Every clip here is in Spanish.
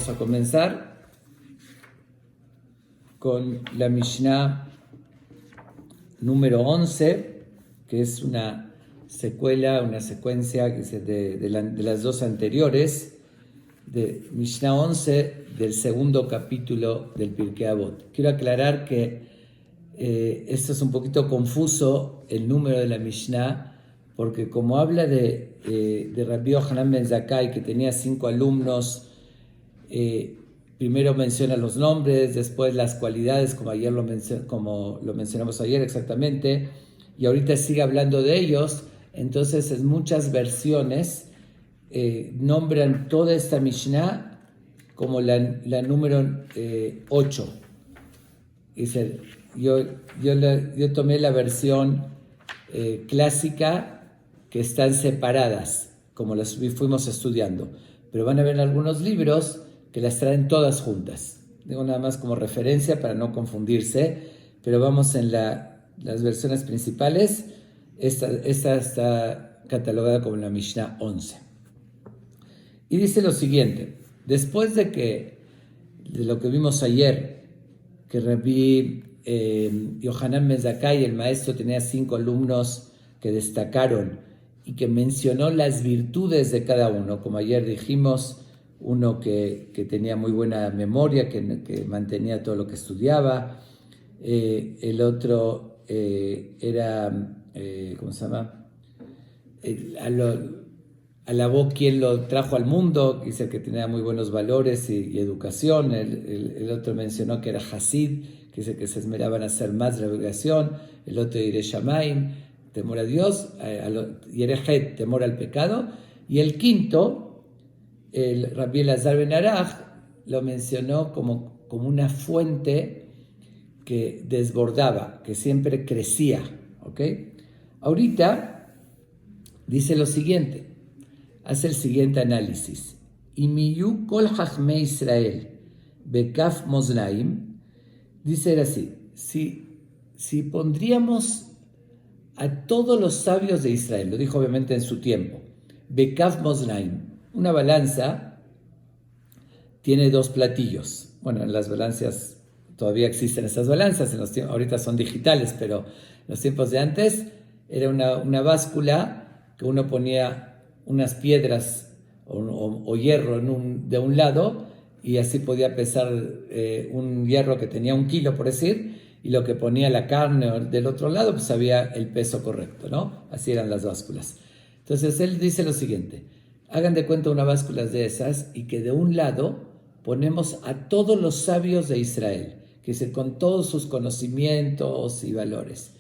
Vamos a comenzar con la Mishnah número 11, que es una secuencia que es de las dos anteriores, de Mishnah 11 del segundo capítulo del Pirkei Avot. Quiero aclarar que esto es un poquito confuso, el número de la Mishnah, porque como habla de Rabbi Yohanan ben Zakkai, que tenía 5 alumnos, primero menciona los nombres, después las cualidades, como lo mencionamos ayer exactamente, y ahorita sigue hablando de ellos. Entonces en muchas versiones nombran toda esta Mishnah como la número 8. Dice, yo tomé la versión clásica, que están separadas, como las fuimos estudiando, pero van a ver algunos libros que las traen todas juntas. Digo nada más como referencia para no confundirse, pero vamos en las versiones principales. Esta está catalogada como la Mishnah 11. Y dice lo siguiente: después de lo que vimos ayer, que Rabbi Yohanan ben Zakkai, el maestro, tenía 5 alumnos que destacaron y que mencionó las virtudes de cada uno, como ayer dijimos, uno que tenía muy buena memoria, que mantenía todo lo que estudiaba, el otro era, ¿cómo se llama? Alabó quien lo trajo al mundo, dice que tenía muy buenos valores y educación. El otro mencionó que era Hasid, que dice que se esmeraba en hacer más revelación. El otro Yireh Shamayim, temor a Dios, Yerejet, temor al pecado. Y el quinto, el Rabbi Elazar ben Araj, lo mencionó como una fuente que desbordaba, que siempre crecía. ¿Okay? Ahorita dice lo siguiente, hace el siguiente análisis. Imiyu kol chachmei Israel bekaf moznaim, dice así: si pondríamos a todos los sabios de Israel, lo dijo obviamente en su tiempo, bekaf moznaim, una balanza tiene 2 platillos. Bueno, en las balanzas todavía existen esas balanzas, ahorita son digitales, pero en los tiempos de antes era una báscula que uno ponía unas piedras o hierro de un lado, y así podía pesar un hierro que tenía 1 kilo, por decir, y lo que ponía la carne del otro lado, pues había el peso correcto, ¿no? Así eran las básculas. Entonces él dice lo siguiente: hagan de cuenta una báscula de esas, y que de un lado ponemos a todos los sabios de Israel, que es con todos sus conocimientos y valores,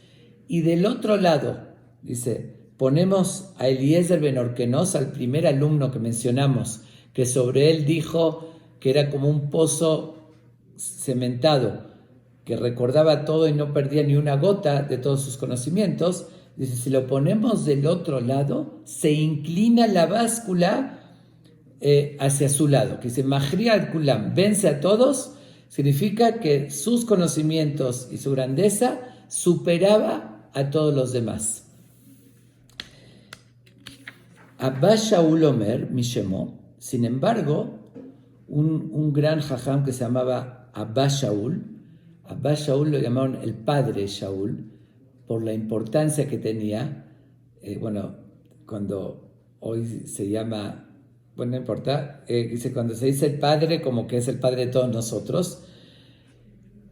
y del otro lado, dice, ponemos a Eliezer ben Orkenos, al primer alumno que mencionamos, que sobre él dijo que era como un pozo cementado, que recordaba todo y no perdía ni una gota de todos sus conocimientos. Dice, si lo ponemos del otro lado, se inclina la báscula hacia su lado, que dice, Mahria al-Kulam, vence a todos, significa que sus conocimientos y su grandeza superaba a todos los demás. Abba Shaul Omer, Mishemo, sin embargo, un gran jajam que se llamaba Abba Shaul lo llamaron el padre Shaul, por la importancia que tenía. Cuando hoy se llama, no importa, dice, cuando se dice el padre, como que es el padre de todos nosotros.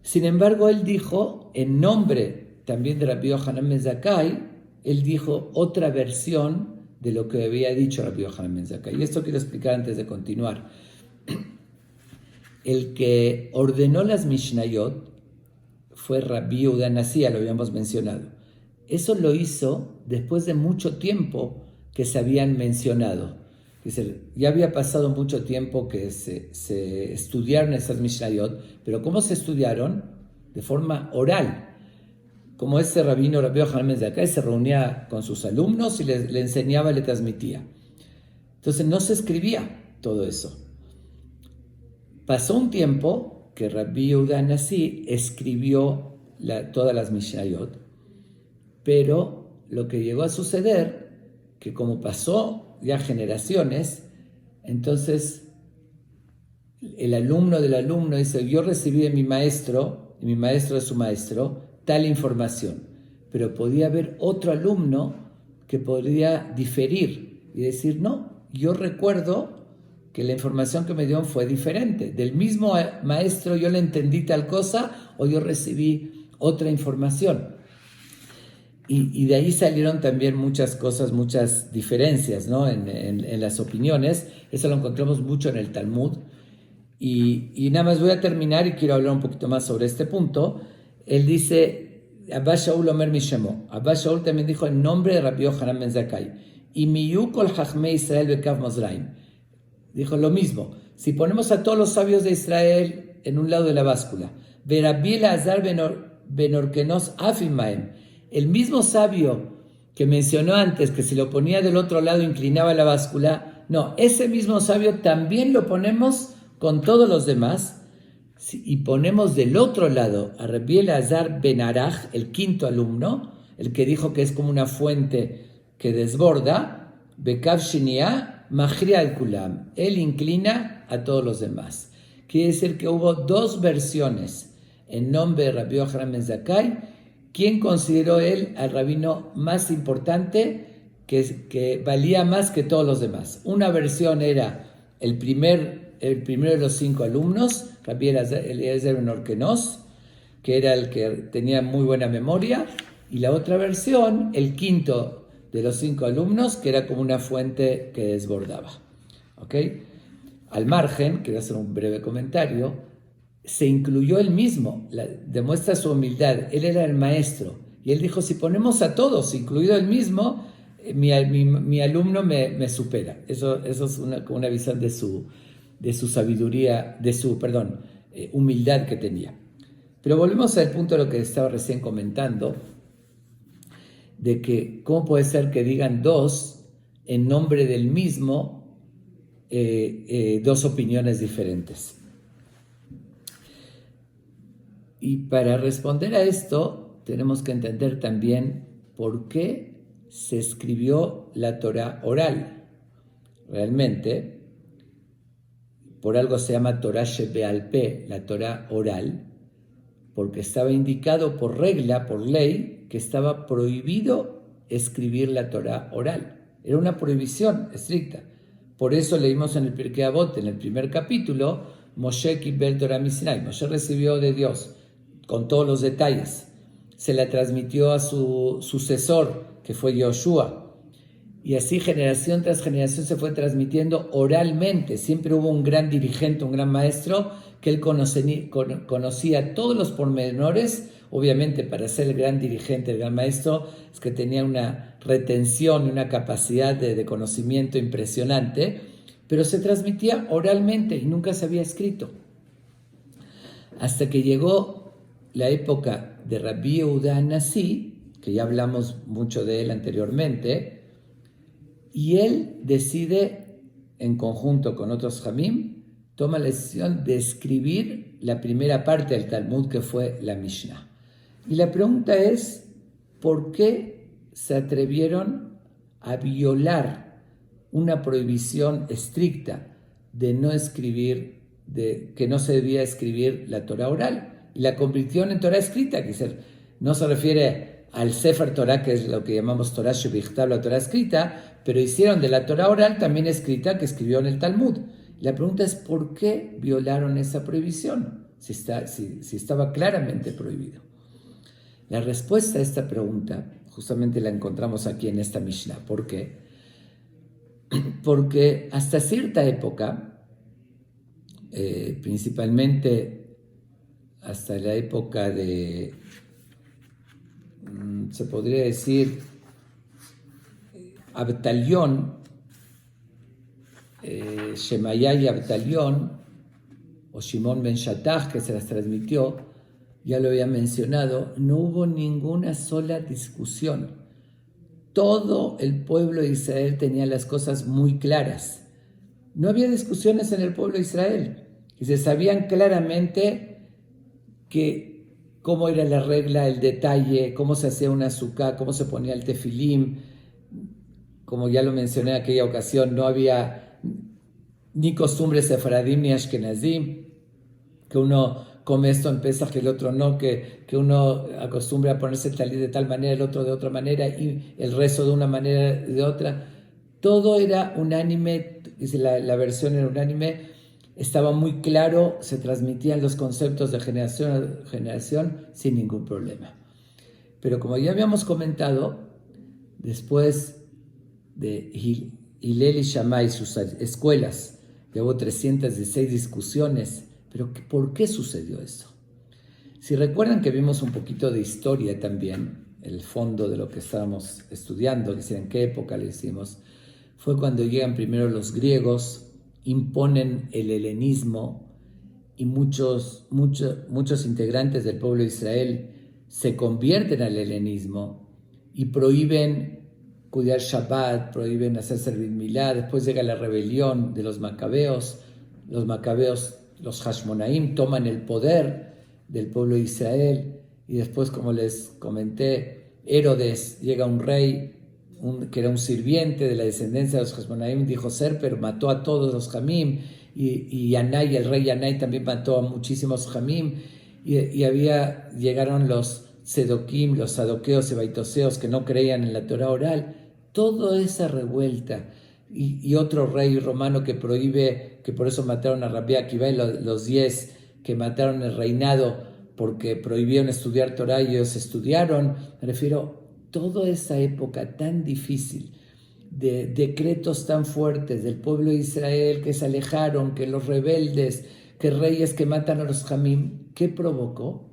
Sin embargo, él dijo, en nombre también de Rabbi Yohanan ben Zakkai, él dijo otra versión de lo que había dicho Rabbi Yohanan ben Zakkai. Y esto quiero explicar antes de continuar. El que ordenó las Mishnayot fue Rabbi Yehuda Nasi, lo habíamos mencionado. Eso lo hizo después de mucho tiempo que se habían mencionado. Es decir, ya había pasado mucho tiempo que se estudiaron esas Mishnayot, pero ¿cómo se estudiaron? De forma oral. Como ese rabino, Rabbi Yohanan ben Zakkai, se reunía con sus alumnos y le enseñaba, le transmitía. Entonces no se escribía todo eso. Pasó un tiempo que Rabbi Yehuda Nasi escribió todas las Mishnayot, pero lo que llegó a suceder, que como pasó ya generaciones, entonces el alumno del alumno dice, yo recibí de mi maestro, y mi maestro de su maestro, tal información, pero podía haber otro alumno que podría diferir y decir, no, yo recuerdo que la información que me dio fue diferente, del mismo maestro yo le entendí tal cosa o yo recibí otra información. Y de ahí salieron también muchas cosas, muchas diferencias, ¿no? en las opiniones. Eso lo encontramos mucho en el Talmud. Y nada más voy a terminar y quiero hablar un poquito más sobre este punto. Él dice, Abba Shaul Omer Mishemo. Abba Shaul también dijo en nombre de Rabbi Yohanan ben Zakkai. Y miyu kol chachmei Israel bekav Mozraim. Dijo lo mismo. Si ponemos a todos los sabios de Israel en un lado de la báscula, Rabbi Elazar ben Orkenos afimaem, el mismo sabio que mencionó antes, que si lo ponía del otro lado inclinaba la báscula, no, ese mismo sabio también lo ponemos con todos los demás y ponemos del otro lado a Rabbi Elazar ben Araj, el quinto alumno, el que dijo que es como una fuente que desborda, Bekav Shinia, Mahria al Kulam, él inclina a todos los demás. Quiere decir que hubo dos versiones en nombre de Rabbi Yohanan ben Zakkai. ¿Quién consideró él al rabino más importante, que valía más que todos los demás? Una versión era el primero de los 5 alumnos, Rabbi Eliezer ben Orkenos, que era el que tenía muy buena memoria, y la otra versión, el quinto de los 5 alumnos, que era como una fuente que desbordaba. ¿Ok? Al margen, quiero hacer un breve comentario, se incluyó él mismo, demuestra su humildad. Él era el maestro y él dijo, si ponemos a todos, incluido él mismo, mi alumno me supera. Eso es una visión de su sabiduría, humildad que tenía. Pero volvemos al punto de lo que estaba recién comentando, de que cómo puede ser que digan dos en nombre del mismo, dos opiniones diferentes. Y para responder a esto, tenemos que entender también por qué se escribió la Torá oral. Realmente, por algo se llama Torá Shebe'al Peh, la Torá oral, porque estaba indicado por regla, por ley, que estaba prohibido escribir la Torá oral. Era una prohibición estricta. Por eso leímos en el Pirkei Avot, en el primer capítulo, Moshe Kibel Torah Misinai. Moshe recibió de Dios con todos los detalles. Se la transmitió a su sucesor, que fue Yoshua. Y así generación tras generación se fue transmitiendo oralmente. Siempre hubo un gran dirigente, un gran maestro, que él conocía todos los pormenores. Obviamente, para ser el gran dirigente, el gran maestro, es que tenía una retención y una capacidad de conocimiento impresionante, pero se transmitía oralmente y nunca se había escrito. Hasta que llegó la época de Rabbi Yehuda Hanasí, que ya hablamos mucho de él anteriormente, y él decide, en conjunto con otros Jamim, toma la decisión de escribir la primera parte del Talmud, que fue la Mishnah. Y la pregunta es, ¿por qué se atrevieron a violar una prohibición estricta de no escribir, de que no se debía escribir la Torah oral? Y la convirtieron en Torah escrita, que no se refiere al Sefer Torah, que es lo que llamamos Torah Shebichtav, la Torah escrita, pero hicieron de la Torah oral también escrita, que escribió en el Talmud. La pregunta es, ¿por qué violaron esa prohibición? Si estaba claramente prohibido. La respuesta a esta pregunta justamente la encontramos aquí en esta Mishnah. ¿Por qué? Porque hasta cierta época, principalmente hasta la época de, se podría decir, Abtalión, Shemayá y Abtalión, o Shimon ben Shattach, que se las transmitió, ya lo había mencionado, no hubo ninguna sola discusión. Todo el pueblo de Israel tenía las cosas muy claras. No había discusiones en el pueblo de Israel. Y se sabían claramente cómo era la regla, el detalle, cómo se hacía una azúcar, cómo se ponía el tefilim. Como ya lo mencioné en aquella ocasión, no había ni costumbres sefaradim ni ashkenazim, que uno come esto en Pesach y el otro no, que uno acostumbra a ponerse el talit de tal manera, el otro de otra manera, y el rezo de una manera de otra. Todo era unánime, la versión era unánime, estaba muy claro, se transmitían los conceptos de generación a generación sin ningún problema. Pero como ya habíamos comentado, después de Hillel y Shammai, sus escuelas, ya hubo 316 discusiones. Pero ¿por qué sucedió eso? Si recuerdan que vimos un poquito de historia también, el fondo de lo que estábamos estudiando, que en qué época lo hicimos, fue cuando llegan primero los griegos, imponen el helenismo y muchos integrantes del pueblo de Israel se convierten al helenismo y prohíben cuidar Shabbat, prohíben hacer servir Milá. Después llega la rebelión de los macabeos, los Hashmonaim toman el poder del pueblo de Israel y después, como les comenté, Herodes, llega un rey que era un sirviente de la descendencia de los Hashmonaim, dijo ser, pero mató a todos los Jamim, y Yanai, el rey Yanai, también mató a muchísimos Jamim, llegaron los Sedoquim, los Sadoqueos y Baitoseos que no creían en la Torah oral. Toda esa revuelta, y otro rey romano que prohíbe, que por eso mataron a Rabbi Akiva y los 10 que mataron el reinado porque prohibieron estudiar Torah y ellos estudiaron. Me refiero a toda esa época tan difícil, de decretos tan fuertes del pueblo de Israel que se alejaron, que los rebeldes, que reyes que matan a los Jamim. ¿Qué provocó?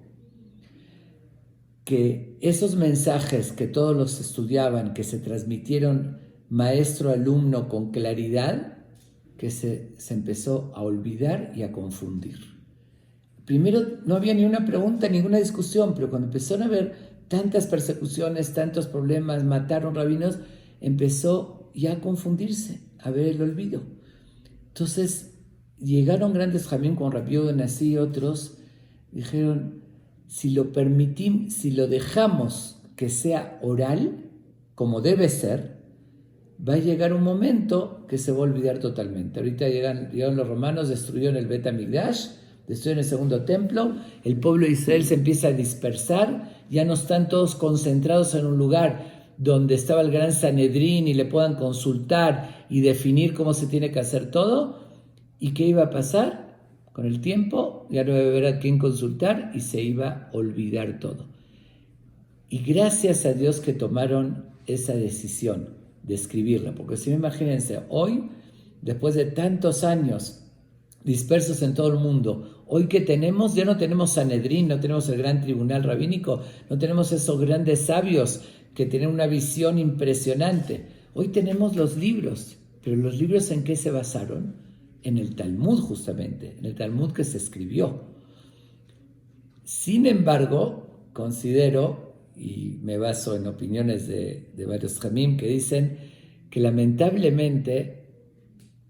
Que esos mensajes que todos los estudiaban, que se transmitieron maestro-alumno con claridad, que se empezó a olvidar y a confundir. Primero no había ni una pregunta, ninguna discusión, pero cuando empezaron a haber tantas persecuciones, tantos problemas, mataron rabinos, empezó ya a confundirse, a ver el olvido. Entonces llegaron grandes Jamim con Rabbi Yehuda Nasi y otros, dijeron, si lo permitimos, si lo dejamos que sea oral, como debe ser, va a llegar un momento que se va a olvidar totalmente. Ahorita llegaron los romanos, destruyeron el Bet HaMikdash, destruyeron el segundo templo, el pueblo de Israel se empieza a dispersar, ya no están todos concentrados en un lugar donde estaba el gran Sanedrín y le puedan consultar y definir cómo se tiene que hacer todo. ¿Y qué iba a pasar? Con el tiempo ya no iba a haber a quién consultar y se iba a olvidar todo. Y gracias a Dios que tomaron esa decisión de escribirla, porque si no, imagínense, hoy, después de tantos años dispersos en todo el mundo, hoy que tenemos, ya no tenemos Sanedrín, no tenemos el gran tribunal rabínico, no tenemos esos grandes sabios que tienen una visión impresionante. Hoy tenemos los libros, pero ¿los libros en qué se basaron? En el Talmud, justamente, en el Talmud que se escribió. Sin embargo, considero, y me baso en opiniones de varios Jamim que dicen que lamentablemente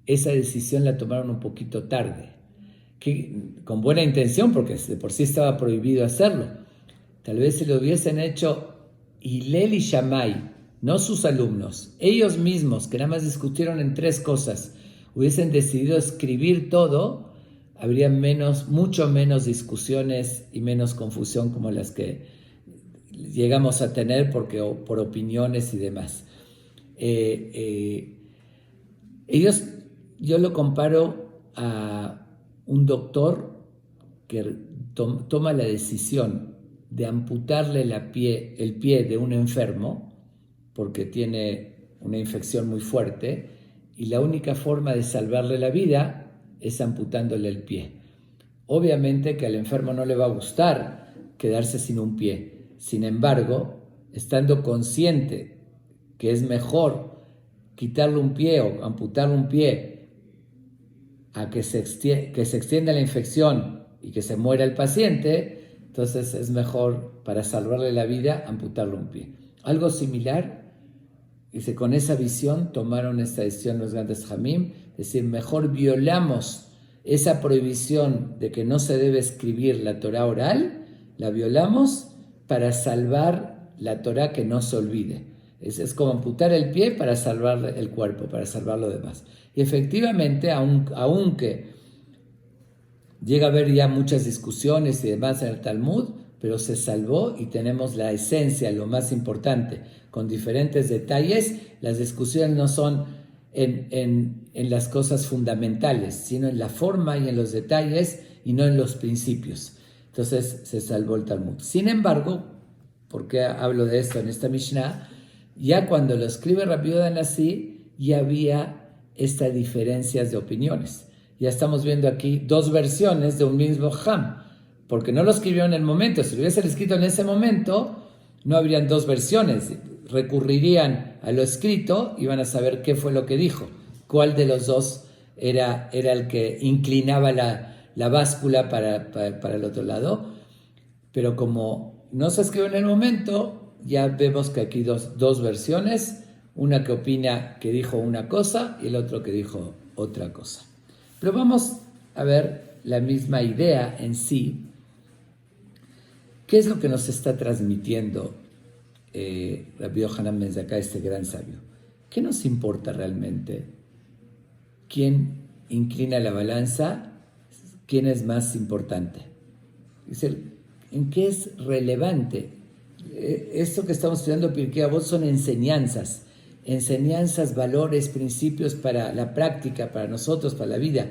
esa decisión la tomaron un poquito tarde, que, con buena intención, porque de por sí estaba prohibido hacerlo. Tal vez si lo hubiesen hecho Hillel y Shammai, no sus alumnos, ellos mismos, que nada más discutieron en 3 cosas, hubiesen decidido escribir todo, habría mucho menos discusiones y menos confusión como las que llegamos a tener por opiniones y demás. Yo lo comparo a un doctor que toma la decisión de amputarle el pie de un enfermo porque tiene una infección muy fuerte, y la única forma de salvarle la vida es amputándole el pie. Obviamente que al enfermo no le va a gustar quedarse sin un pie. Sin embargo, estando consciente que es mejor quitarle un pie o amputarle un pie a que se extienda la infección y que se muera el paciente, entonces es mejor, para salvarle la vida, amputarle un pie. Algo similar. Dice, con esa visión tomaron esta decisión los grandes Jamim, es decir, mejor violamos esa prohibición de que no se debe escribir la Torah oral, la violamos para salvar la Torah, que no se olvide. Es como amputar el pie para salvar el cuerpo, para salvar lo demás. Y efectivamente, aunque llega a haber ya muchas discusiones y demás en el Talmud, pero se salvó y tenemos la esencia, lo más importante, con diferentes detalles. Las discusiones no son en las cosas fundamentales, sino en la forma y en los detalles y no en los principios. Entonces se salvó el Talmud. Sin embargo, ¿por qué hablo de esto en esta Mishnah? Ya cuando lo escribe Rabbi Yehuda Nasi, ya había estas diferencias de opiniones. Ya estamos viendo aquí dos versiones de un mismo Ham, porque no lo escribió en el momento. Si lo hubiese escrito en ese momento, no habrían dos versiones. Recurrirían a lo escrito y van a saber qué fue lo que dijo, cuál de los dos era el que inclinaba la báscula para el otro lado. Pero como no se escribió en el momento, ya vemos que aquí dos versiones, una que opina que dijo una cosa y el otro que dijo otra cosa. Pero vamos a ver la misma idea en sí. ¿Qué es lo que nos está transmitiendo Rabbi Yohanan ben Zakkai, este gran sabio? ¿Qué nos importa realmente? ¿Quién inclina la balanza? ¿Quién es más importante? Dice, ¿en qué es relevante? Esto que estamos estudiando Pirkei Avot son enseñanzas, valores, principios para la práctica, para nosotros, para la vida.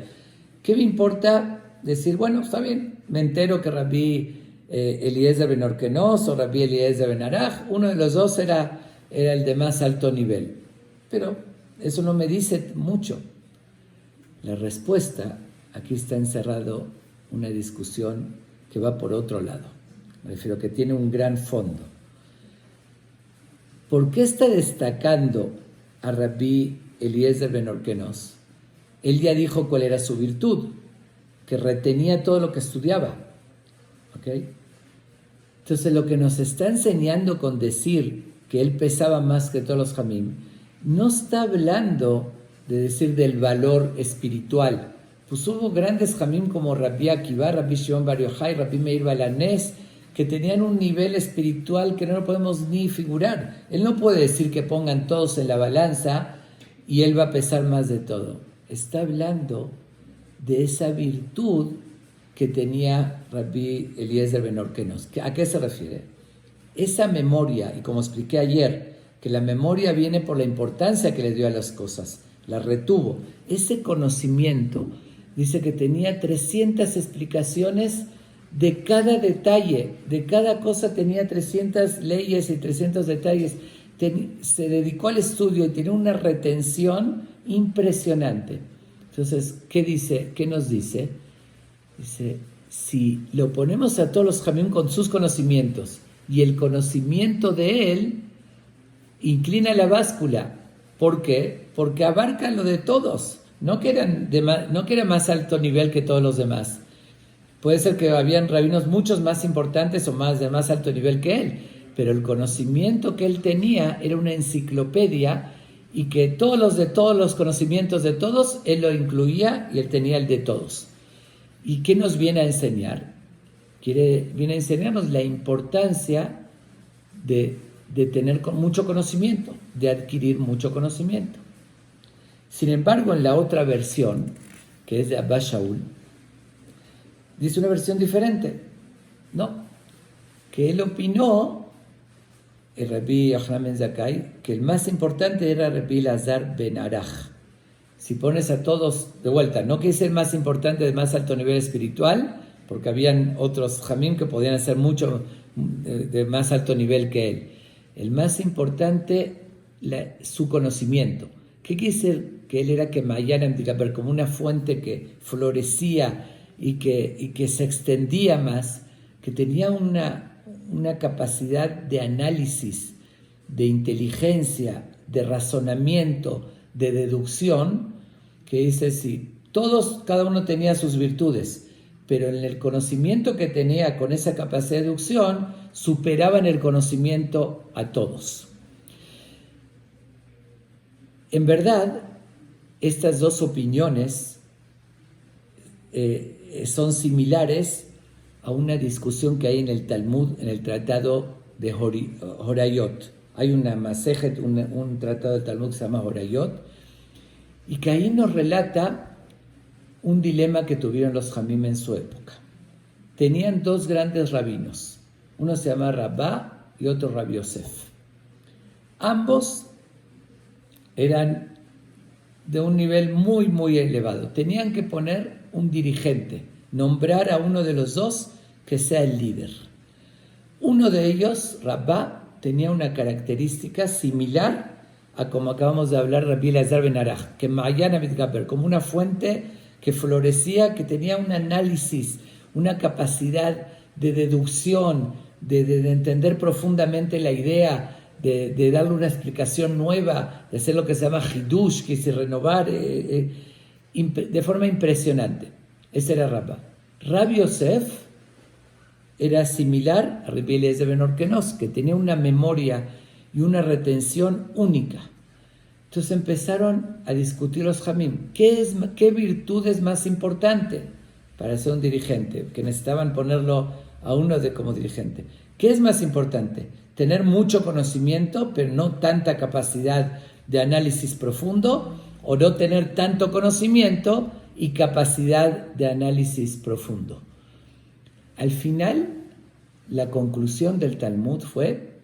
¿Qué me importa decir, bueno, está bien, me entero que Rabbi Eliezer ben Orkenos o Rabbi Eliezer ben Araj, uno de los dos era el de más alto nivel? Pero eso no me dice mucho. La respuesta, aquí está encerrado una discusión que va por otro lado. Me refiero que tiene un gran fondo. ¿Por qué está destacando a Rabbi Eliezer ben Orkenos? Él ya dijo cuál era su virtud, que retenía todo lo que estudiaba. ¿Okay? Entonces lo que nos está enseñando con decir que él pesaba más que todos los Jamim, no está hablando de decir del valor espiritual. Pues hubo grandes Jamim como Rabbi Akiva, Rabbi Shimon Bar Yochai, Rabbi Meir Balanés, que tenían un nivel espiritual que no lo podemos ni figurar. Él no puede decir que pongan todos en la balanza y él va a pesar más de todo. Está hablando de esa virtud que tenía Rabbi Eliezer ben Orkenos. ¿A qué se refiere? Esa memoria, y como expliqué ayer, que la memoria viene por la importancia que le dio a las cosas, la retuvo. Ese conocimiento, dice que tenía 300 explicaciones de cada detalle, de cada cosa tenía 300 leyes y 300 detalles. Se dedicó al estudio y tiene una retención impresionante. Entonces, ¿qué dice? ¿Qué nos dice? Dice, si lo ponemos a todos los Jamim con sus conocimientos y el conocimiento de él inclina la báscula. ¿Por qué? Porque abarca lo de todos. No que era más alto nivel que todos los demás. Puede ser que habían rabinos muchos más importantes o de más alto nivel que él, pero el conocimiento que él tenía era una enciclopedia y que todos los conocimientos de todos, él lo incluía y él tenía el de todos. ¿Y qué nos viene a enseñar? Viene a enseñarnos la importancia de tener mucho conocimiento, de adquirir mucho conocimiento. Sin embargo, en la otra versión, que es de Abba Shaul, dice una versión diferente. No, que él opinó, el Rabbi Yohanan ben Zakkai, que el más importante era Rabbi Elazar ben Araj. Si pones a todos de vuelta, no que es el más importante de más alto nivel espiritual, porque habían otros Jamim que podían ser mucho de más alto nivel que él. El más importante, su conocimiento. ¿Qué quiere decir? Que él era pero como una fuente que florecía y que se extendía más, que tenía una capacidad de análisis, de inteligencia, de razonamiento, de deducción, que dice, sí, cada uno tenía sus virtudes, pero en el conocimiento que tenía con esa capacidad de deducción, superaban el conocimiento a todos. En verdad, estas dos opiniones son similares a una discusión que hay en el Talmud, en el tratado de Horayot. Hay una Masejet, un tratado de Talmud que se llama Horayot, y que ahí nos relata un dilema que tuvieron los Jamim en su época. Tenían dos grandes rabinos, uno se llama Rabá y otro Rabbi Yosef. Ambos eran de un nivel muy, muy elevado. Tenían que poner un dirigente, nombrar a uno de los dos que sea el líder. Uno de ellos, Rabá, tenía una característica similar a como acabamos de hablar Rabbi Elazar ben Araj, que Ma'ayan Mitgaber, como una fuente que florecía, que tenía un análisis, una capacidad de deducción, de entender profundamente la idea, de darle una explicación nueva, de hacer lo que se llama Hidush, que es renovar, de forma impresionante. Ese era Rabá. Rabbi Yosef era similar a Rabbi Eliezer ben Orkenos, que tenía una memoria y una retención única. Entonces empezaron a discutir los Jamim. ¿Qué virtud es más importante para ser un dirigente? Que necesitaban ponerlo a uno como dirigente. ¿Qué es más importante? Tener mucho conocimiento, pero no tanta capacidad de análisis profundo, o no tener tanto conocimiento y capacidad de análisis profundo. Al final, la conclusión del Talmud fue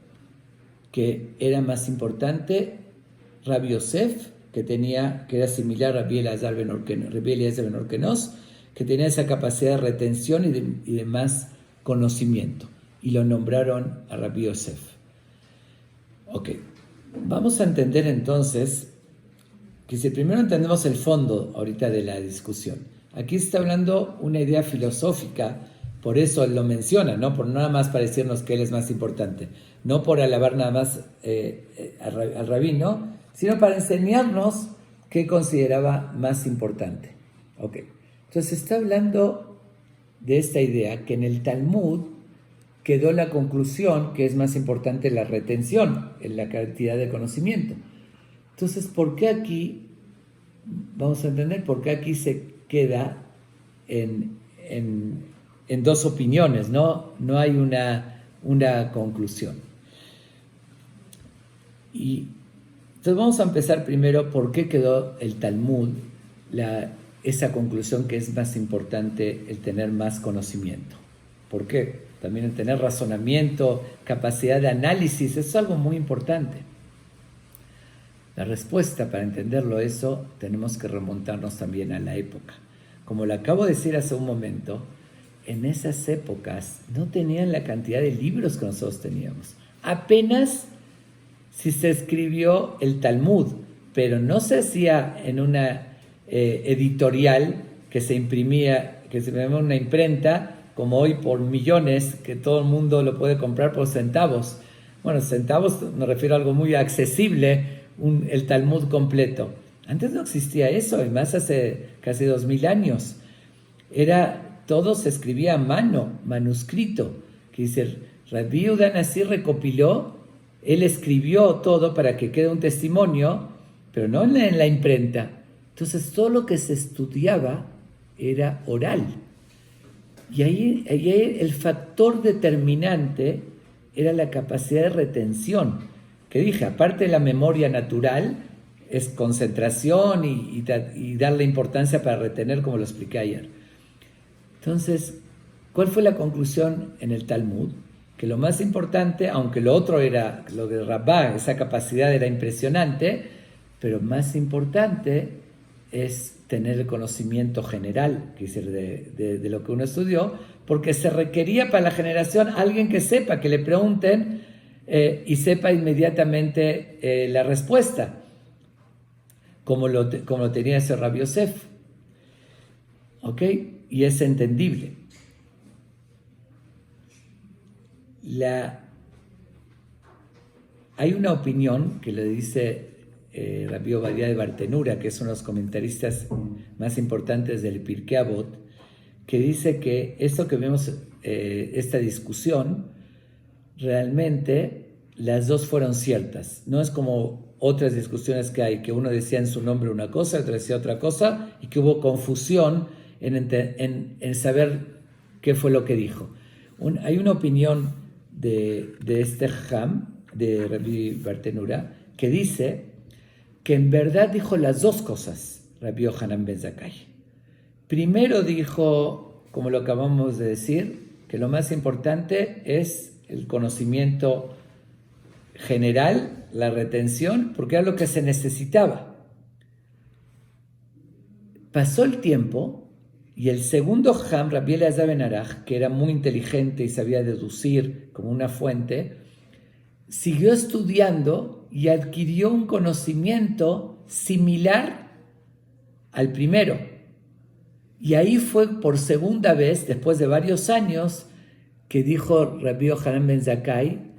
que era más importante Rabbi Yosef, que era similar a Rabbi Elazar ben Orkenos, que tenía esa capacidad de retención y de más conocimiento. Y lo nombraron a Rabbi Yosef. Ok, vamos a entender entonces que si primero entendemos el fondo ahorita de la discusión. Aquí se está hablando una idea filosófica, por eso él lo menciona, no por nada más para decirnos que él es más importante, no por alabar nada más al rabino, sino para enseñarnos qué consideraba más importante. Ok, entonces está hablando de esta idea que en el Talmud quedó la conclusión que es más importante la retención, en la cantidad de conocimiento. Entonces, ¿por qué aquí, vamos a entender por qué aquí se queda en dos opiniones, no hay una conclusión? Y entonces vamos a empezar primero por qué quedó el Talmud, esa conclusión que es más importante el tener más conocimiento. ¿Por qué? También el tener razonamiento, capacidad de análisis, es algo muy importante. La respuesta, para entenderlo eso, tenemos que remontarnos también a la época. Como lo acabo de decir hace un momento, en esas épocas no tenían la cantidad de libros que nosotros teníamos. Apenas si se escribió el Talmud, pero no se hacía en una editorial que se imprimía, que se llamaba una imprenta, como hoy por millones, que todo el mundo lo puede comprar por centavos. Bueno, centavos me refiero a algo muy accesible, el Talmud completo. Antes no existía eso, y más hace casi 2000 años. Todo se escribía a mano, manuscrito, que dice, Rabbi Yehuda Nasi recopiló, él escribió todo para que quede un testimonio, pero no en la imprenta. Entonces todo lo que se estudiaba era oral. Y ahí el factor determinante era la capacidad de retención, que dije, aparte de la memoria natural, es concentración y darle importancia para retener, como lo expliqué ayer. Entonces, ¿cuál fue la conclusión en el Talmud? Que lo más importante, aunque lo otro era, lo de Rabá, esa capacidad era impresionante, pero más importante es tener el conocimiento general, que es de lo que uno estudió, porque se requería para la generación alguien que sepa, que le pregunten y sepa inmediatamente la respuesta, como lo tenía ese Rabbi Yosef. ¿Ok? Y es entendible. Hay una opinión que le dice Rabbi Ovadia de Bartenura, que es uno de los comentaristas más importantes del Pirkei Avot, que dice que esto que vemos, esta discusión, realmente las dos fueron ciertas. No es como otras discusiones que hay, que uno decía en su nombre una cosa, otro decía otra cosa, y que hubo confusión en saber qué fue lo que dijo. Hay una opinión de este Jajam, de Rabbi Bartenura, que dice que en verdad dijo las dos cosas Rabbi Yohanan ben Zakkai. Primero dijo, como lo acabamos de decir, que lo más importante es el conocimiento general, la retención, porque era lo que se necesitaba. Pasó el tiempo y el segundo Ham, Rabbi Elazar ben Araj, que era muy inteligente y sabía deducir como una fuente, siguió estudiando y adquirió un conocimiento similar al primero. Y ahí fue por segunda vez, después de varios años, que dijo Rabbi Yohanan ben Zakkai,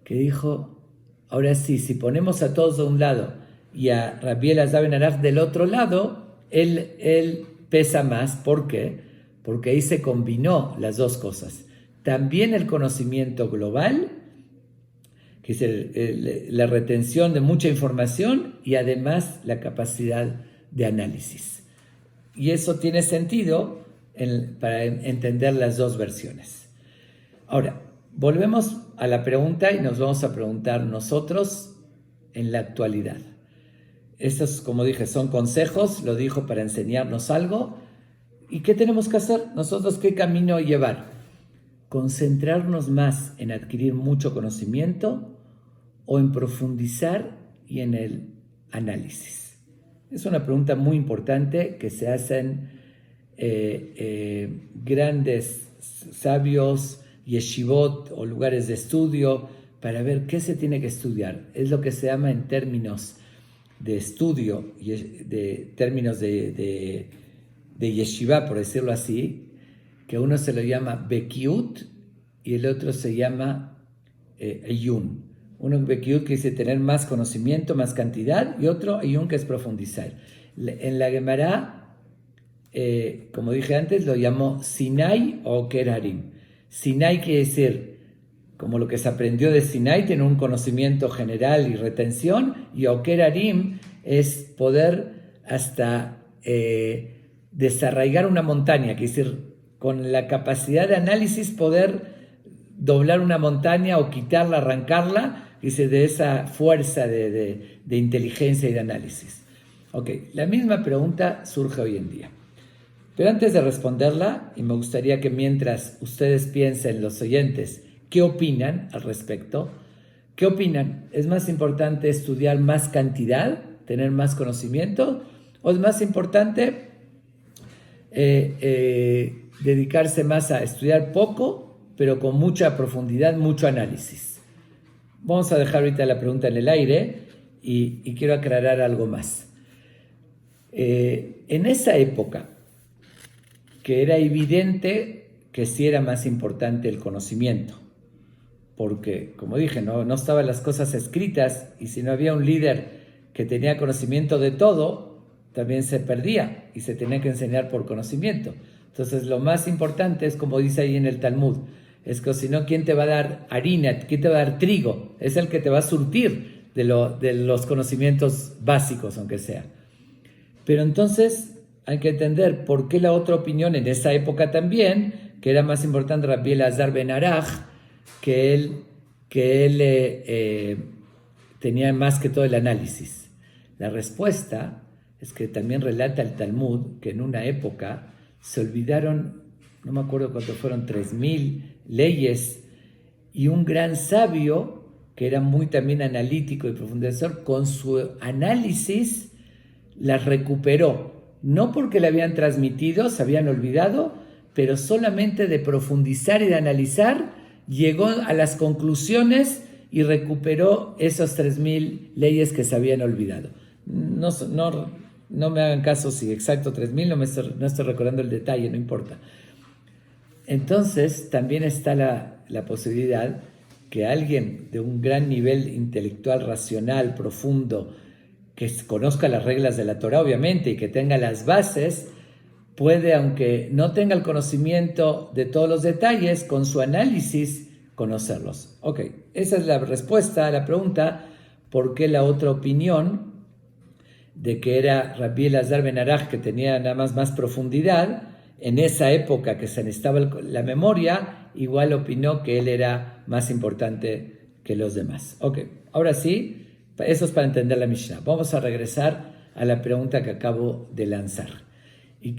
que dijo, ahora sí, si ponemos a todos de un lado y a Rabbi Elazar ben Araj del otro lado, él pesa más. ¿Por qué? Porque ahí se combinó las dos cosas. También el conocimiento global, que es la retención de mucha información, y además la capacidad de análisis. Y eso tiene sentido para entender las dos versiones. Ahora, volvemos a la pregunta y nos vamos a preguntar nosotros en la actualidad. Estos, como dije, son consejos, lo dijo para enseñarnos algo. ¿Y qué tenemos que hacer? Nosotros, ¿qué camino llevar? ¿Concentrarnos más en adquirir mucho conocimiento o en profundizar y en el análisis? Es una pregunta muy importante que se hacen grandes sabios, yeshivot o lugares de estudio para ver qué se tiene que estudiar. Es lo que se llama en términos de estudio, de términos de yeshiva, por decirlo así, que uno se lo llama bekiut y el otro se llama ayun. Uno bekiut que dice tener más conocimiento, más cantidad, y otro ayun que es profundizar. En la Gemara, como dije antes, lo llamó Sinai o Kerarim. Sinai quiere decir como lo que se aprendió de Sinai, tiene un conocimiento general y retención, y Oker Arim es poder hasta desarraigar una montaña, quiere decir, con la capacidad de análisis poder doblar una montaña o quitarla, arrancarla, dice, de esa fuerza de inteligencia y de análisis. Ok, la misma pregunta surge hoy en día. Pero antes de responderla, y me gustaría que mientras ustedes piensen, los oyentes, ¿qué opinan al respecto? ¿Qué opinan? ¿Es más importante estudiar más cantidad, tener más conocimiento? ¿O es más importante dedicarse más a estudiar poco, pero con mucha profundidad, mucho análisis? Vamos a dejar ahorita la pregunta en el aire y quiero aclarar algo más. En esa época, que era evidente que sí era más importante el conocimiento, porque, como dije, no estaban las cosas escritas, y si no había un líder que tenía conocimiento de todo, también se perdía y se tenía que enseñar por conocimiento. Entonces, lo más importante es, como dice ahí en el Talmud, es que si no, ¿quién te va a dar harina? ¿Quién te va a dar trigo? Es el que te va a surtir de los conocimientos básicos, aunque sea. Pero entonces hay que entender por qué la otra opinión en esa época también, que era más importante Rabbi Elazar ben Araj, que él tenía más que todo el análisis. La respuesta es que también relata el Talmud que en una época se olvidaron, no me acuerdo cuánto fueron, 3,000 leyes, y un gran sabio, que era muy también analítico y profundizador, con su análisis las recuperó. No porque le habían transmitido, se habían olvidado, pero solamente de profundizar y de analizar, llegó a las conclusiones y recuperó esas 3,000 leyes que se habían olvidado. No me hagan caso si exacto 3,000, no estoy recordando el detalle, no importa. Entonces, también está la posibilidad que alguien de un gran nivel intelectual, racional, profundo, que conozca las reglas de la Torah, obviamente, y que tenga las bases, puede, aunque no tenga el conocimiento de todos los detalles, con su análisis conocerlos. Ok, esa es la respuesta a la pregunta, ¿por qué la otra opinión de que era Rabbi Elazar ben Araj, que tenía nada más profundidad, en esa época que se necesitaba la memoria, igual opinó que él era más importante que los demás. Ok, ahora sí, eso es para entender la Mishnah. Vamos a regresar a la pregunta que acabo de lanzar. Y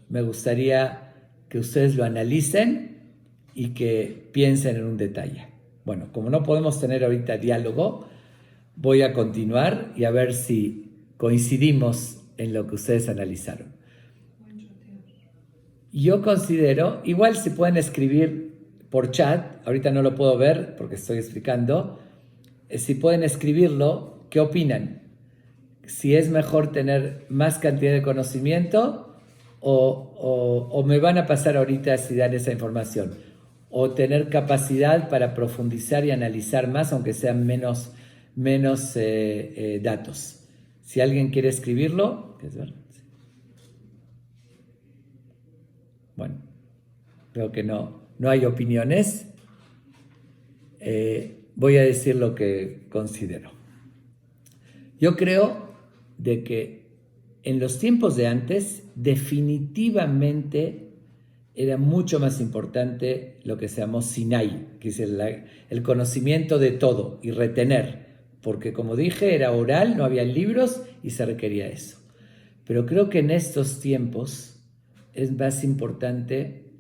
me gustaría que ustedes lo analicen y que piensen en un detalle. Bueno, como no podemos tener ahorita diálogo, voy a continuar y a ver si coincidimos en lo que ustedes analizaron. Yo considero, igual si pueden escribir por chat, ahorita no lo puedo ver porque estoy explicando, si pueden escribirlo, ¿qué opinan? Si es mejor tener más cantidad de conocimiento o me van a pasar ahorita si dan esa información, o tener capacidad para profundizar y analizar más, aunque sean menos datos. Si alguien quiere escribirlo, ¿qué es ver? Bueno, creo que no hay opiniones. Voy a decir lo que considero. Yo creo de que en los tiempos de antes definitivamente era mucho más importante lo que se llamó Sinai, que es el conocimiento de todo y retener, porque como dije era oral, no había libros y se requería eso. Pero creo que en estos tiempos es más importante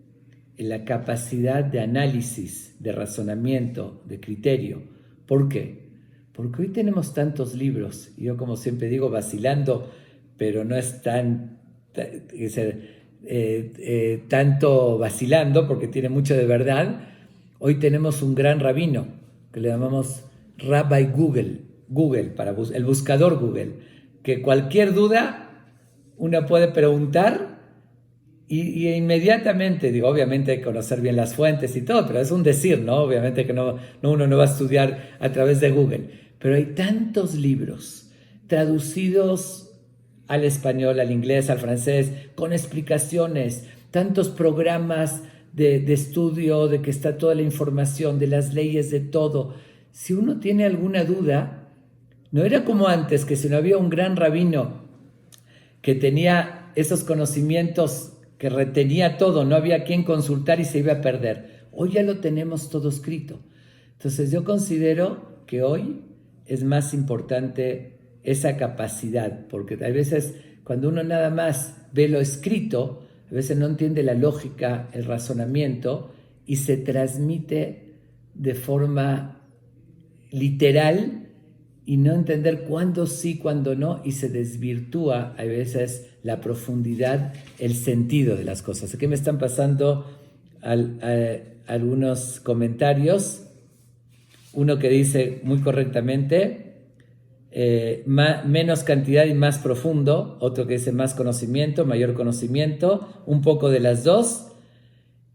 la capacidad de análisis, de razonamiento, de criterio. ¿Por qué? Porque hoy tenemos tantos libros, y yo como siempre digo, vacilando, pero no es tanto vacilando, porque tiene mucho de verdad. Hoy tenemos un gran rabino, que le llamamos Rabbi Google, para el buscador Google, que cualquier duda uno puede preguntar y inmediatamente, digo, obviamente hay que conocer bien las fuentes y todo, pero es un decir, ¿no? Obviamente que uno no va a estudiar a través de Google, pero hay tantos libros traducidos al español, al inglés, al francés, con explicaciones, tantos programas de estudio, de que está toda la información, de las leyes, de todo. Si uno tiene alguna duda, no era como antes, que si no había un gran rabino que tenía esos conocimientos, que retenía todo, no había quien consultar y se iba a perder. Hoy ya lo tenemos todo escrito. Entonces yo considero que hoy es más importante esa capacidad, porque a veces cuando uno nada más ve lo escrito, a veces no entiende la lógica, el razonamiento, y se transmite de forma literal y no entender cuándo sí, cuándo no, y se desvirtúa a veces la profundidad, el sentido de las cosas. Aquí me están pasando algunos comentarios. Uno que dice muy correctamente, menos cantidad y más profundo. Otro que dice más conocimiento, mayor conocimiento, un poco de las dos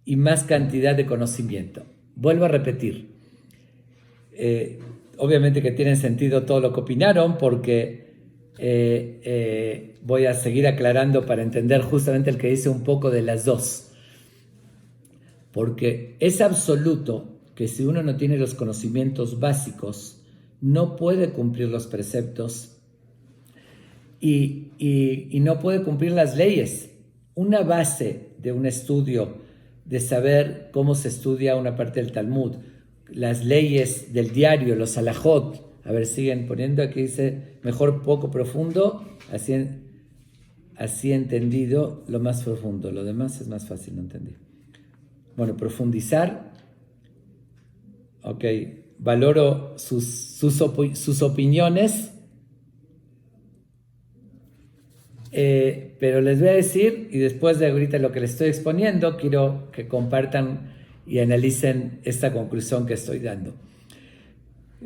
y más cantidad de conocimiento. Vuelvo a repetir. Obviamente que tiene sentido todo lo que opinaron, porque voy a seguir aclarando para entender justamente el que dice un poco de las dos. Porque es absoluto que si uno no tiene los conocimientos básicos, no puede cumplir los preceptos y no puede cumplir las leyes. Una base de un estudio, de saber cómo se estudia una parte del Talmud, las leyes del diario, los halajot, a ver, siguen poniendo, aquí dice, mejor poco profundo, así entendido lo más profundo, lo demás es más fácil, no entendí. Bueno, profundizar, ok, valoro sus opiniones, pero les voy a decir, y después de ahorita lo que les estoy exponiendo, quiero que compartan y analicen esta conclusión que estoy dando.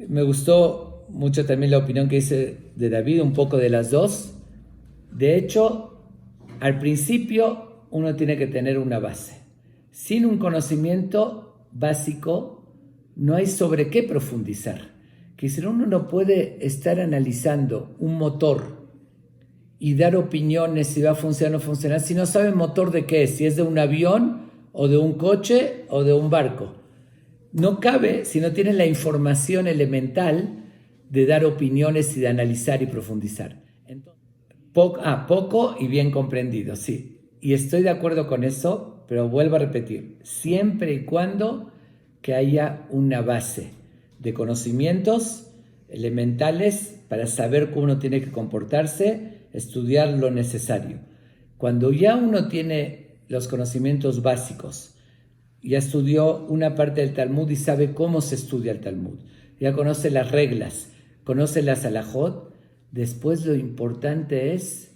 Me gustó mucho también la opinión que dice de David, un poco de las dos. De hecho, al principio uno tiene que tener una base. Sin un conocimiento básico no hay sobre qué profundizar. Que si uno no puede estar analizando un motor y dar opiniones si va a funcionar o no funcionar, si no sabe motor de qué es, si es de un avión o de un coche o de un barco. No cabe si no tienen la información elemental de dar opiniones y de analizar y profundizar. Entonces, poco y bien comprendido, sí. Y estoy de acuerdo con eso, pero vuelvo a repetir, siempre y cuando que haya una base de conocimientos elementales para saber cómo uno tiene que comportarse, estudiar lo necesario. Cuando ya uno tiene los conocimientos básicos, ya estudió una parte del Talmud y sabe cómo se estudia el Talmud, ya conoce las reglas, conoce las halajot, después lo importante es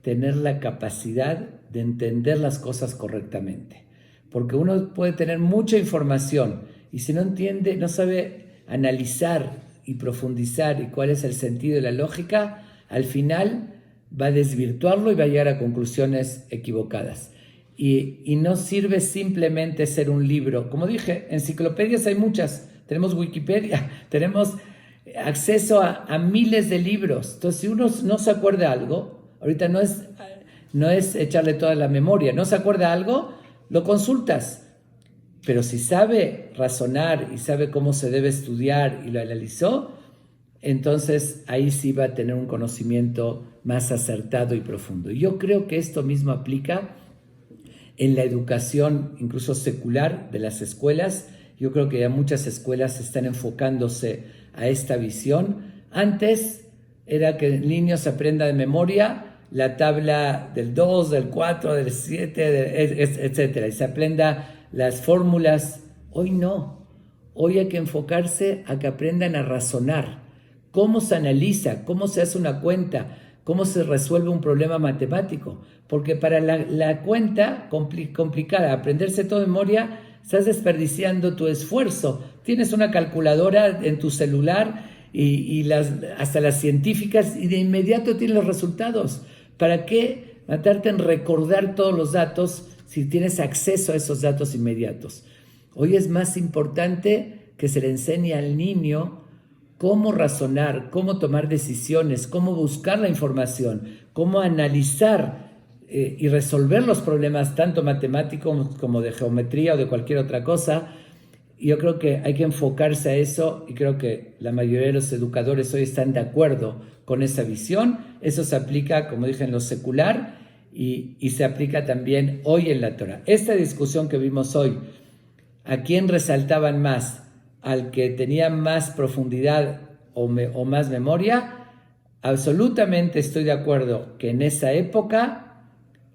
tener la capacidad de entender las cosas correctamente. Porque uno puede tener mucha información y si no entiende, no sabe analizar y profundizar y cuál es el sentido y la lógica, al final va a desvirtuarlo y va a llegar a conclusiones equivocadas. Y no sirve simplemente ser un libro. Como dije, enciclopedias hay muchas. Tenemos Wikipedia, tenemos acceso a miles de libros. Entonces, si uno no se acuerda algo, ahorita no es echarle toda la memoria, no se acuerda algo, lo consultas. Pero si sabe razonar y sabe cómo se debe estudiar y lo analizó, entonces ahí sí va a tener un conocimiento más acertado y profundo. Y yo creo que esto mismo aplica en la educación, incluso secular, de las escuelas. Yo creo que ya muchas escuelas están enfocándose a esta visión. Antes era que el niño se aprenda de memoria la tabla del 2, del 4, del 7, etc. Y se aprenda las fórmulas. Hoy no. Hoy hay que enfocarse a que aprendan a razonar. Cómo se analiza, cómo se hace una cuenta, cómo se resuelve un problema matemático. Porque para la cuenta complicada, aprenderse todo de memoria, estás desperdiciando tu esfuerzo. Tienes una calculadora en tu celular y hasta las científicas y de inmediato tienes los resultados. ¿Para qué matarte en recordar todos los datos si tienes acceso a esos datos inmediatos? Hoy es más importante que se le enseñe al niño cómo razonar, cómo tomar decisiones, cómo buscar la información, cómo analizar y resolver los problemas tanto matemáticos como de geometría o de cualquier otra cosa. Yo creo que hay que enfocarse a eso y creo que la mayoría de los educadores hoy están de acuerdo con esa visión. Eso se aplica, como dije, en lo secular y se aplica también hoy en la Torah. Esta discusión que vimos hoy, ¿a quién resaltaban más? ¿Al que tenía más profundidad o más memoria? Absolutamente estoy de acuerdo que en esa época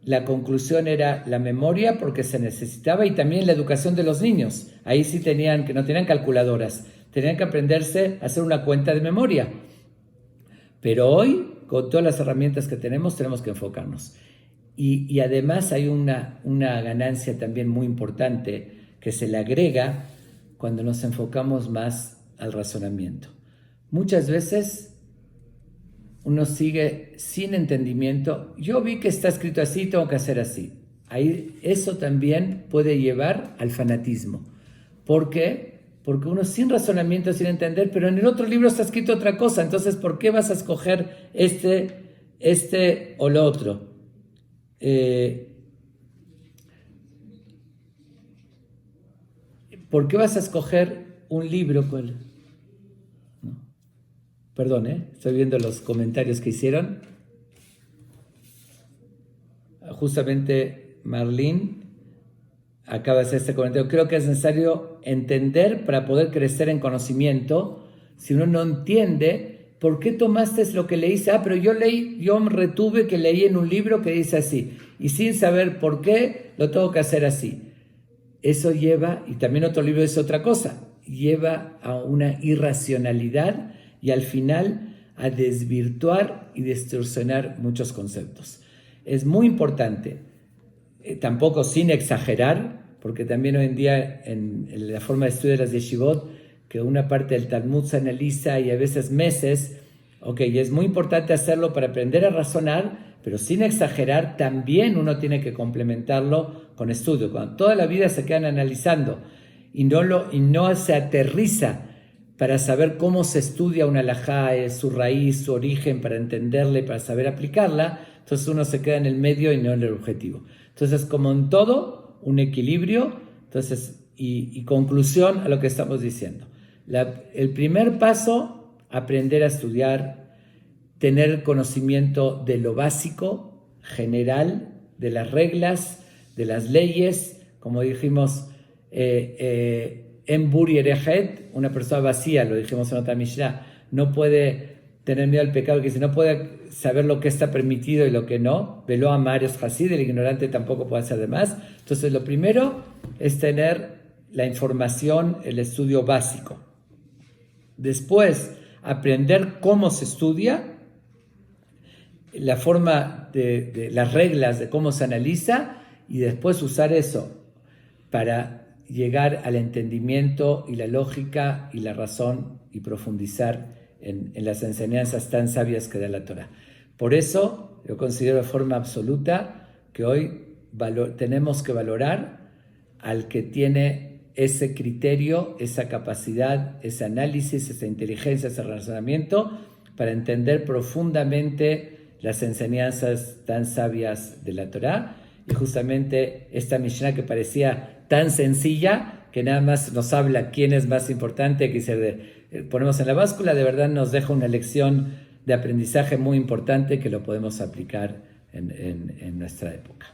la conclusión era la memoria porque se necesitaba y también la educación de los niños. Ahí sí que no tenían calculadoras, tenían que aprenderse a hacer una cuenta de memoria. Pero hoy, con todas las herramientas que tenemos que enfocarnos. Y además hay una ganancia también muy importante que se le agrega cuando nos enfocamos más al razonamiento. Muchas veces uno sigue sin entendimiento. Yo vi que está escrito así, tengo que hacer así. Ahí, eso también puede llevar al fanatismo. ¿Por qué? Porque uno sin razonamiento, sin entender, pero en el otro libro está escrito otra cosa. Entonces, ¿por qué vas a escoger este o lo otro? ¿Por qué vas a escoger un libro? No. Perdón, estoy viendo los comentarios que hicieron. Justamente Marlene acaba de hacer este comentario. Creo que es necesario entender para poder crecer en conocimiento. Si uno no entiende, ¿por qué tomaste lo que leíste? Pero yo me retuve que leí en un libro que dice así. Y sin saber por qué, lo tengo que hacer así. Eso lleva, y también otro libro dice otra cosa, lleva a una irracionalidad y al final a desvirtuar y distorsionar muchos conceptos. Es muy importante, tampoco sin exagerar, porque también hoy en día en la forma de estudio de las yeshivot, que una parte del Talmud se analiza y a veces meses, y es muy importante hacerlo para aprender a razonar, pero sin exagerar, también uno tiene que complementarlo con estudio. Cuando toda la vida se quedan analizando y no se aterriza para saber cómo se estudia una halajá, su raíz, su origen, para entenderla y para saber aplicarla, entonces uno se queda en el medio y no en el objetivo. Entonces, como en todo, un equilibrio. Entonces, y conclusión a lo que estamos diciendo. El primer paso, aprender a estudiar, tener conocimiento de lo básico, general, de las reglas, de las leyes, como dijimos, en Buri Erejet, una persona vacía, lo dijimos en otra Mishnah, no puede tener miedo al pecado, que si no puede saber lo que está permitido y lo que no, Velo amar es Hasid, el ignorante tampoco puede hacer de más. Entonces lo primero es tener la información, el estudio básico. Después, aprender cómo se estudia, la forma de las reglas de cómo se analiza, y después usar eso para llegar al entendimiento y la lógica y la razón y profundizar en las enseñanzas tan sabias que da la Torah. Por eso yo considero de forma absoluta que hoy tenemos que valorar al que tiene ese criterio, esa capacidad, ese análisis, esa inteligencia, ese razonamiento para entender profundamente las enseñanzas tan sabias de la Torah. Y justamente esta Mishnah que parecía tan sencilla, que nada más nos habla quién es más importante, que ponemos en la báscula, de verdad nos deja una lección de aprendizaje muy importante que lo podemos aplicar en nuestra época.